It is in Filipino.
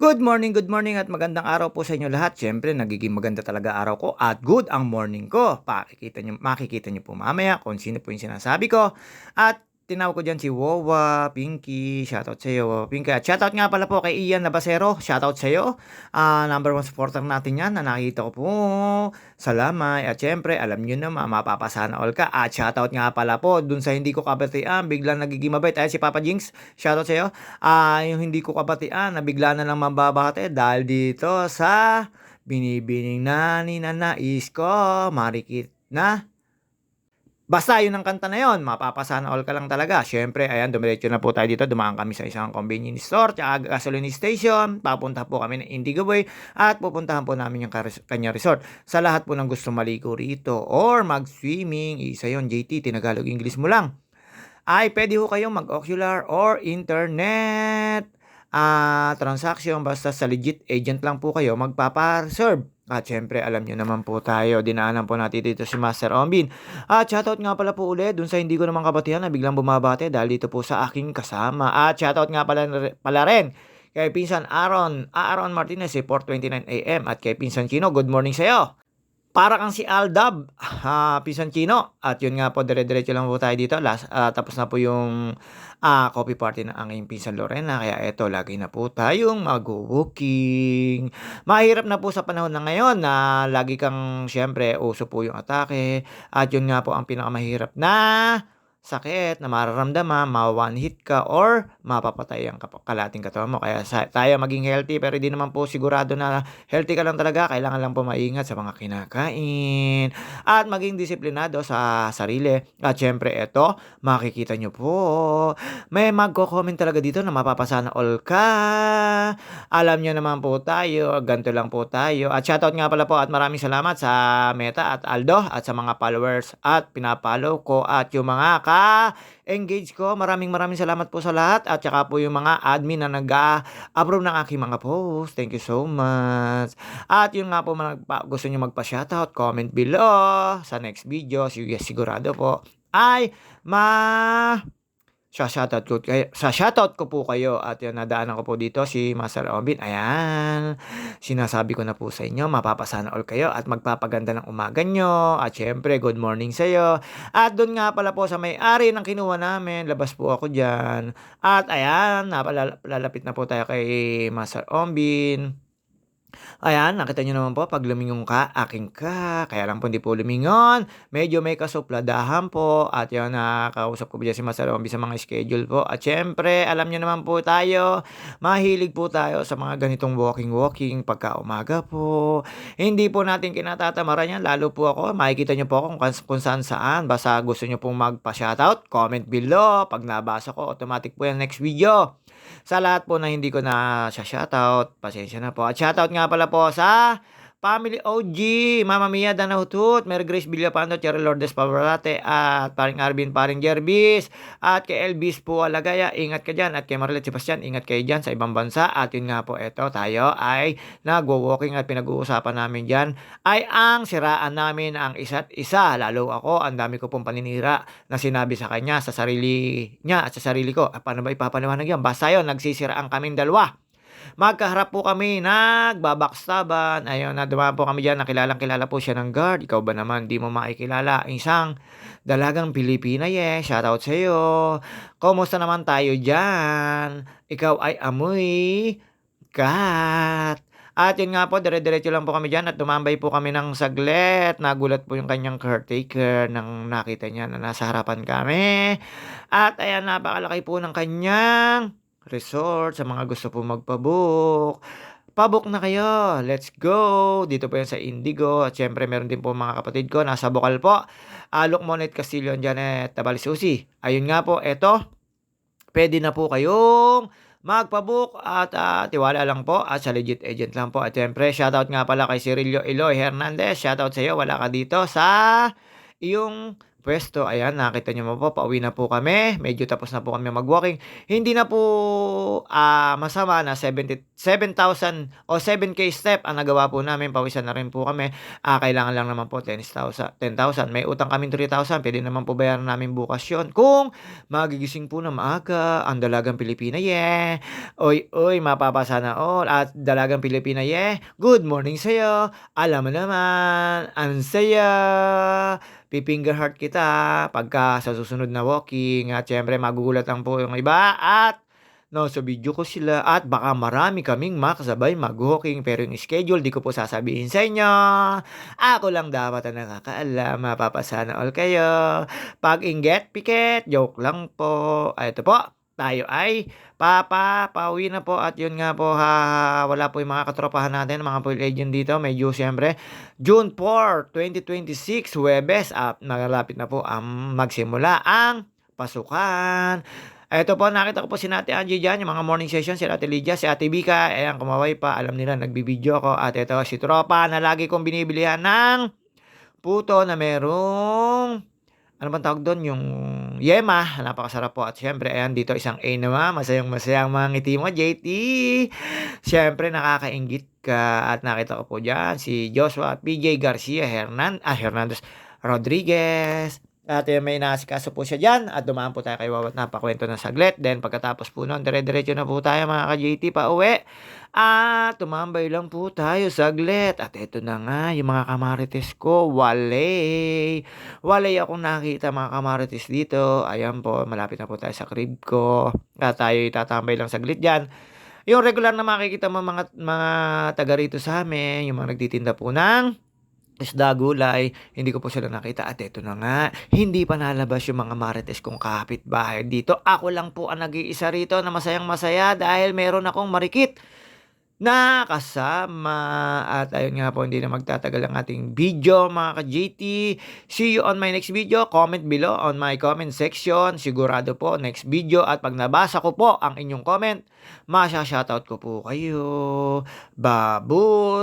Good morning at magandang araw po sa inyo lahat. Siyempre, nagiging maganda talaga araw ko at good ang morning ko. Makikita niyo po mamaya kung sino po yung sinasabi ko. At tinawag ko dyan si Wowa, Pinky, shoutout sa iyo, Wowa, Pinky. At shoutout nga pala po kay Ian Nabasero, shoutout sa iyo. Number one supporter natin yan na nakikita ko po. Salamat. At syempre, alam niyo naman, mapapasana all ka. At shoutout nga pala po dun sa hindi ko kabatian, biglang nagiging mabait. Ay, si Papa Jinx, shoutout sa iyo. Yung hindi ko kabatian na bigla na lang mababate dahil dito sa binibining na ninanais ko, marikit na. Basta yun ang kanta na yun, mapapasana all ka lang talaga. Siyempre, ayan, dumiretso na po tayo dito. Dumaan kami sa isang convenience store, tsaka gasoline station. Papunta po kami ng Indigo Way at pupuntahan po namin yung kanya resort. Sa lahat po ng gusto maligo rito or mag-swimming, isa yun, JT, Tinagalog English mo lang. Ay pwede ho kayong mag-ocular or internet transaction basta sa legit agent lang po kayo magpapa-serve. At syempre, alam nyo naman po tayo, dinaanan po natin dito si Master Ombin. At shoutout nga pala po ulit dun sa hindi ko naman kabatihan na biglang bumabate dahil dito po sa aking kasama. At shoutout nga pala rin kay Pinsan Aaron Martinez, 4:29 AM at kay Pinsan Chino, good morning sa'yo. Para kang si Aldab, Pinsan Chino. At yun nga po, dire-diretso lang po tayo dito. Tapos na po yung coffee party ng aking Pinsan Lorena. Kaya eto, lagi na po tayong mag-walking. Mahirap na po sa panahon na ngayon na lagi kang, syempre, uso po yung atake. At yun nga po ang pinakamahirap na sakit na mararamdaman, ma-one hit ka or mapapatay ang kalating katawan mo. Kaya tayo maging healthy pero hindi naman po sigurado na healthy ka lang talaga. Kailangan lang po maingat sa mga kinakain at maging disiplinado sa sarili. At syempre ito, makikita nyo po, may magko-comment talaga dito na mapapasana all ka. Alam nyo naman po tayo, ganito lang po tayo. At shoutout nga pala po at maraming salamat sa Meta at Aldo at sa mga followers at pinapollow ko at yung mga engage ko. Maraming salamat po sa lahat at saka po yung mga admin na nag-approve ng aking mga post. Thank you so much. At yung nga po gusto nyo magpa-shoutout, comment below sa next video. Sigurado po ay shoutout ko po kayo at yun, nadaanan ko po dito si Master Ombin. Ayan, sinasabi ko na po sa inyo, mapapasana all kayo at magpapaganda ng umaga nyo. At syempre, good morning sa iyo. At doon nga pala po sa may-ari ng kinuha namin, labas po ako dyan. At ayan, lalapit na po tayo kay Master Ombin. Ayan, nakita nyo naman po, pag lumingon ka, aking ka. Kaya lang po hindi po lumingon. Medyo may kasupladahan po. At yun, nakakausap ko po dyan si Master Ombi sa mga schedule po. At syempre, alam nyo naman po tayo, mahilig po tayo sa mga ganitong walking pagka umaga po. Hindi po natin kinatatamaran yan. Lalo po ako, makikita nyo po kung saan. Basta gusto nyo pong magpa-shoutout, comment below. Pag nabasa ko, automatic po yan next video. Sa lahat po na hindi ko na shoutout, pasensya na po. At shoutout nga pala po sa Family OG, Mama Mia Danahutut, Mary Grace Villapando, Cherry Lourdes Pavarate, at paring Arvin, paring Jervis, at kay Elvis po Alagaya, ingat ka dyan, at kay Marlet Sebastian, ingat kayo dyan sa ibang bansa. At yun nga po, eto, tayo ay nagwo-walking at pinag-uusapan namin dyan ay ang siraan namin ang isa't isa. Lalo ako, ang dami ko pong paninira na sinabi sa kanya, sa sarili niya at sa sarili ko. Paano ba ipapaliwanag yan? Basta yun, nagsisiraan kaming dalawa. Magkaharap po kami, nagbabakstaban. Ayun, dumaan po kami dyan, kilala po siya ng guard. Ikaw ba naman, di mo makikilala? Isang dalagang Pilipina, shoutout sa iyo. Kumusta naman tayo dyan? Ikaw ay amoy kat. At yun nga po, dire-diretso lang po kami dyan at tumambay po kami ng saglit. Nagulat po yung kanyang caretaker nang nakita niya na nasa harapan kami. At ayan, napakalaki po ng kanyang resort sa mga gusto po magpabook. Pabook na kayo. Let's go. Dito po yan sa Indigo. At syempre meron din po mga kapatid ko. Nasa Bukal po. Alok Monet Castillo, Janet Tabalisusi. Ayun nga po. Eto. Pwede na po kayong magpabook at tiwala lang po at sa legit agent lang po. At syempre shoutout nga pala kay Cirilio Eloy Hernandez. Shoutout sa iyo. Wala ka dito sa iyong pwesto. Ayan, nakita niyo po, pauwi na po kami. Medyo tapos na po kami mag-walking. Hindi na po masama na 7,000 o 7K step ang nagawa po namin. Pawisan na rin po kami. Kailangan lang naman po 10,000. May utang kami 3,000. Pwede naman po bayaran namin bukas yun. Kung magigising po na maaga, ang Dalagang Pilipina, yeah. Oy, oy, mapapasa na all. At Dalagang Pilipina, yeah. Good morning sa'yo. Alam mo naman, ang saya. Pipinger heart kita pagka sa susunod na walking. At syempre, magugulat lang po yung iba. At no, sa video ko sila at baka marami kaming makasabay mag-walking pero yung schedule di ko po sasabihin sa inyo. Ako lang dapat ang nakakaalam. Mapapasana all kayo. Pag inget, piket, joke lang po. Ito po, tayo ay pauwi na po at yun nga po wala po yung mga katropahan natin, mga Foil Legend dito. Medyo siyempre, June 4, 2026, Huwebes, nagalapit na po ang magsimula ang pasukan. Ito po, nakita ko po si Ate Angie dyan, yung mga morning session, si Ate Lydia, si Ate Bika, ayan, kumaway pa, alam nila, nagbibideo ko. At ito, si Tropa, na lagi kong binibilihan ng puto na merong, ano bang tawag doon, yung yema, napakasarap po. At syempre, ayan, dito isang A naman, masayang mga ngiti mo, JT. Syempre, nakakaingit ka. At nakita ko po dyan, si Joshua PJ Garcia Hernandez Rodriguez. At may nasikaso po siya dyan. At dumaan po tayo kay Wawat, napakwento na saglit. Then pagkatapos po nun, dire-diretso na po tayo mga ka-JT pa uwi. At tumambay lang po tayo saglit. At ito na nga, yung mga kamarites ko, walay akong nakita mga kamarites dito. Ayan po, malapit na po tayo sa crib ko. At tayo tatambay lang saglit dyan. Yung regular na makikita mo mga taga rito sa amin, yung mga nagtitinda po ng isda, gulay, hindi ko po sila nakita. At ito na nga, hindi pa nalabas yung mga marites kong kapitbahay dito. Ako lang po ang nag-iisa rito na masayang masaya dahil meron akong marikit na kasama. At ayun nga po, hindi na magtatagal ang ating video mga ka-JT. See you on my next video. Comment below on my comment section. Sigurado po next video. At pag nabasa ko po ang inyong comment, masya-shoutout ko po kayo. Babus!